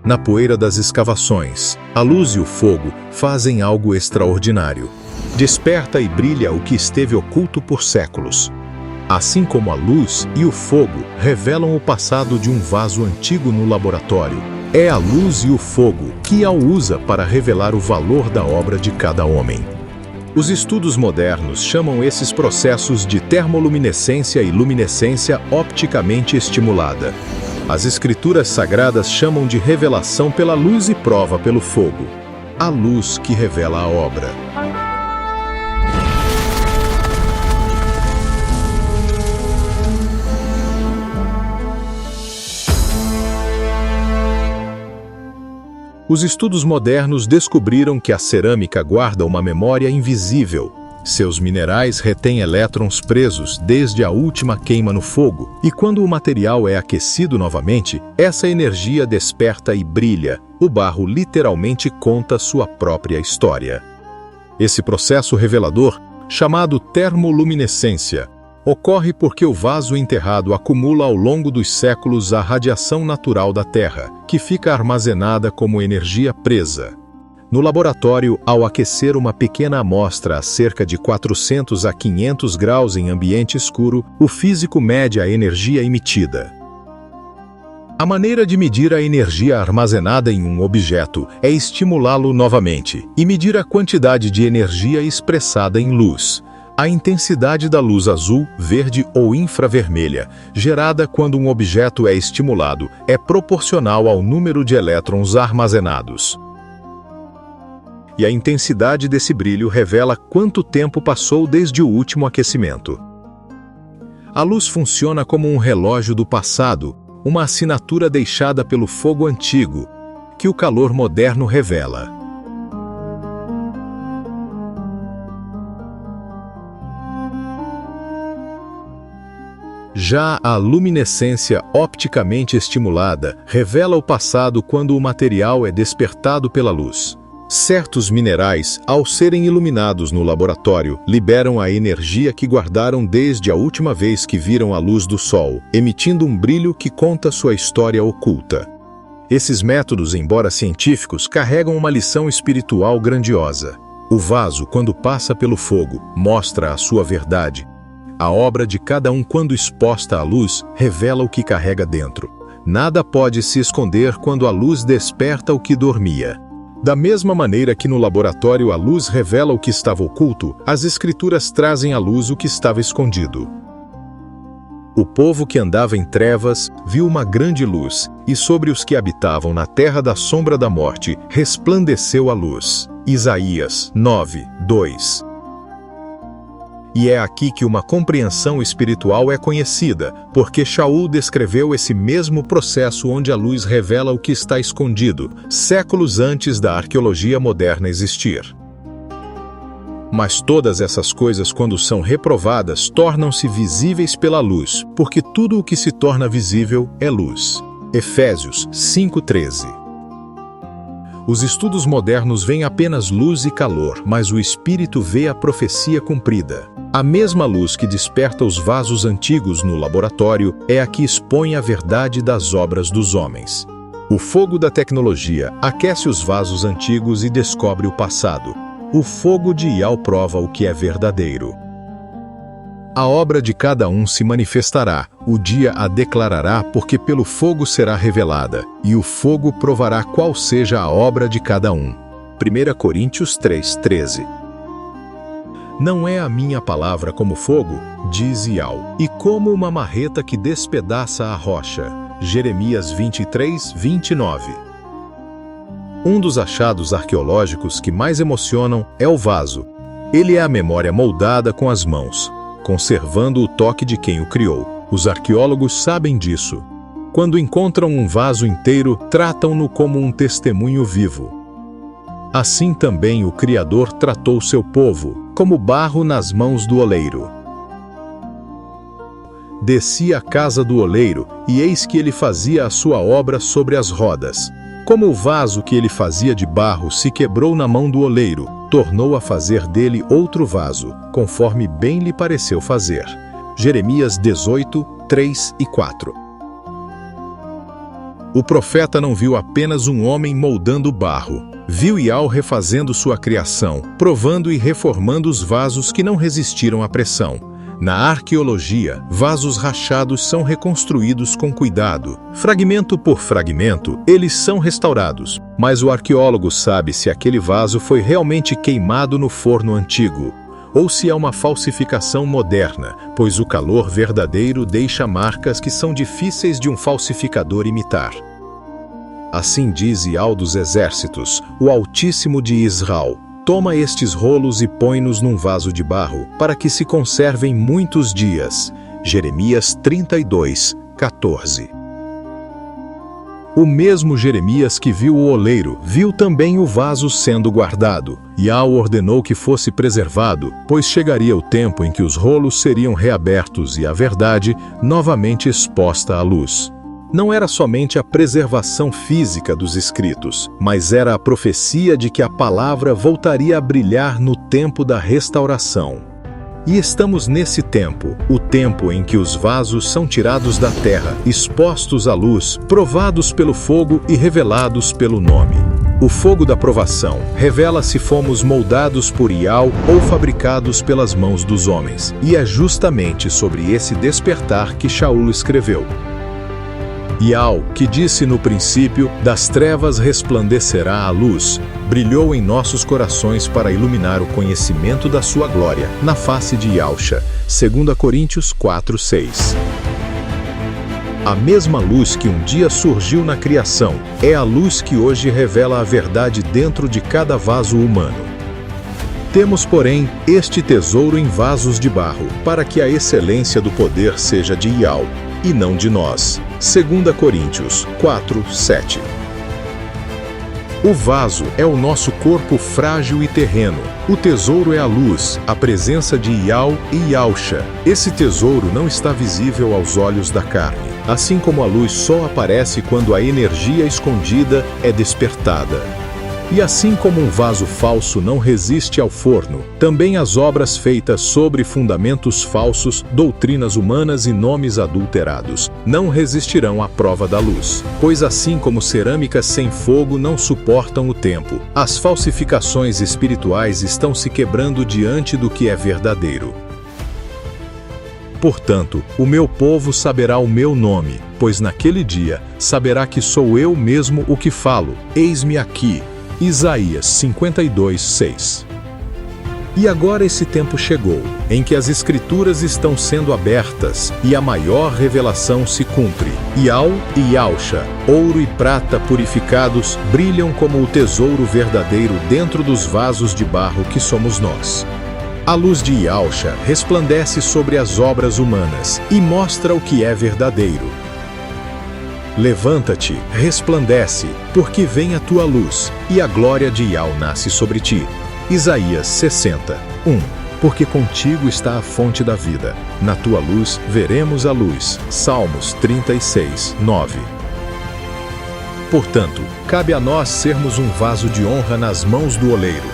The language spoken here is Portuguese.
na poeira das escavações, a luz e o fogo fazem algo extraordinário. Desperta e brilha o que esteve oculto por séculos. Assim como a luz e o fogo revelam o passado de um vaso antigo no laboratório, é a luz e o fogo que a usa para revelar o valor da obra de cada homem. Os estudos modernos chamam esses processos de termoluminescência e luminescência opticamente estimulada. As escrituras sagradas chamam de revelação pela luz e prova pelo fogo. A luz que revela a obra. Os estudos modernos descobriram que a cerâmica guarda uma memória invisível. Seus minerais retêm elétrons presos desde a última queima no fogo, e quando o material é aquecido novamente, essa energia desperta e brilha. O barro literalmente conta sua própria história. Esse processo revelador, chamado termoluminescência, ocorre porque o vaso enterrado acumula ao longo dos séculos a radiação natural da Terra, que fica armazenada como energia presa. No laboratório, ao aquecer uma pequena amostra a cerca de 400 a 500 graus em ambiente escuro, o físico mede a energia emitida. A maneira de medir a energia armazenada em um objeto é estimulá-lo novamente e medir a quantidade de energia expressada em luz. A intensidade da luz azul, verde ou infravermelha, gerada quando um objeto é estimulado, é proporcional ao número de elétrons armazenados. E a intensidade desse brilho revela quanto tempo passou desde o último aquecimento. A luz funciona como um relógio do passado, uma assinatura deixada pelo fogo antigo, que o calor moderno revela. Já a luminescência opticamente estimulada revela o passado quando o material é despertado pela luz. Certos minerais, ao serem iluminados no laboratório, liberam a energia que guardaram desde a última vez que viram a luz do sol, emitindo um brilho que conta sua história oculta. Esses métodos, embora científicos, carregam uma lição espiritual grandiosa. O vaso, quando passa pelo fogo, mostra a sua verdade. A obra de cada um, quando exposta à luz, revela o que carrega dentro. Nada pode se esconder quando a luz desperta o que dormia. Da mesma maneira que no laboratório a luz revela o que estava oculto, as escrituras trazem à luz o que estava escondido. O povo que andava em trevas viu uma grande luz, e sobre os que habitavam na terra da sombra da morte resplandeceu a luz. Isaías 9, 2. E é aqui que uma compreensão espiritual é conhecida, porque Shaul descreveu esse mesmo processo onde a luz revela o que está escondido, séculos antes da arqueologia moderna existir. Mas todas essas coisas, quando são reprovadas, tornam-se visíveis pela luz, porque tudo o que se torna visível é luz. Efésios 5:13. Os estudos modernos veem apenas luz e calor, mas o espírito vê a profecia cumprida. A mesma luz que desperta os vasos antigos no laboratório é a que expõe a verdade das obras dos homens. O fogo da tecnologia aquece os vasos antigos e descobre o passado. O fogo de Ial prova o que é verdadeiro. A obra de cada um se manifestará, o dia a declarará, porque pelo fogo será revelada, e o fogo provará qual seja a obra de cada um. 1 Coríntios 3:13. Não é a minha palavra como fogo, diz Ial, e como uma marreta que despedaça a rocha. Jeremias 23:29. Um dos achados arqueológicos que mais emocionam é o vaso. Ele é a memória moldada com as mãos, conservando o toque de quem o criou. Os arqueólogos sabem disso. Quando encontram um vaso inteiro, tratam-no como um testemunho vivo. Assim também o Criador tratou seu povo, como barro nas mãos do oleiro. Descia à casa do oleiro, e eis que ele fazia a sua obra sobre as rodas. Como o vaso que ele fazia de barro se quebrou na mão do oleiro, tornou a fazer dele outro vaso, conforme bem lhe pareceu fazer. Jeremias 18, 3 e 4. O profeta não viu apenas um homem moldando barro. Viu Ial refazendo sua criação, provando e reformando os vasos que não resistiram à pressão. Na arqueologia, vasos rachados são reconstruídos com cuidado. Fragmento por fragmento, eles são restaurados. Mas o arqueólogo sabe se aquele vaso foi realmente queimado no forno antigo, ou se é uma falsificação moderna, pois o calor verdadeiro deixa marcas que são difíceis de um falsificador imitar. Assim diz Ial dos Exércitos, o Altíssimo de Israel: toma estes rolos e põe-nos num vaso de barro, para que se conservem muitos dias. Jeremias 32, 14. O mesmo Jeremias que viu o oleiro, viu também o vaso sendo guardado. Ial ordenou que fosse preservado, pois chegaria o tempo em que os rolos seriam reabertos e a verdade novamente exposta à luz. Não era somente a preservação física dos escritos, mas era a profecia de que a palavra voltaria a brilhar no tempo da restauração. E estamos nesse tempo, o tempo em que os vasos são tirados da terra, expostos à luz, provados pelo fogo e revelados pelo nome. O fogo da provação revela se fomos moldados por Ial ou fabricados pelas mãos dos homens. E é justamente sobre esse despertar que Shaul escreveu. Ial, que disse no princípio, das trevas resplandecerá a luz, brilhou em nossos corações para iluminar o conhecimento da sua glória, na face de Yahusha. 2 Coríntios 4:6. A mesma luz que um dia surgiu na criação, é a luz que hoje revela a verdade dentro de cada vaso humano. Temos, porém, este tesouro em vasos de barro, para que a excelência do poder seja de Ial, e não de nós. 2 Coríntios 4:7. O vaso é o nosso corpo frágil e terreno. O tesouro é a luz, a presença de Ial e Yahusha. Esse tesouro não está visível aos olhos da carne, assim como a luz só aparece quando a energia escondida é despertada. E assim como um vaso falso não resiste ao forno, também as obras feitas sobre fundamentos falsos, doutrinas humanas e nomes adulterados, não resistirão à prova da luz. Pois assim como cerâmicas sem fogo não suportam o tempo, as falsificações espirituais estão se quebrando diante do que é verdadeiro. Portanto, o meu povo saberá o meu nome, pois naquele dia saberá que sou eu mesmo o que falo. Eis-me aqui. Isaías 52:6. E agora esse tempo chegou, em que as Escrituras estão sendo abertas e a maior revelação se cumpre. Ial e Yahusha, ouro e prata purificados, brilham como o tesouro verdadeiro dentro dos vasos de barro que somos nós. A luz de Yahusha resplandece sobre as obras humanas e mostra o que é verdadeiro. Levanta-te, resplandece, porque vem a tua luz, e a glória de Ial nasce sobre ti. Isaías 60:1. Porque contigo está a fonte da vida. Na tua luz veremos a luz. Salmos 36:9. Portanto, cabe a nós sermos um vaso de honra nas mãos do oleiro,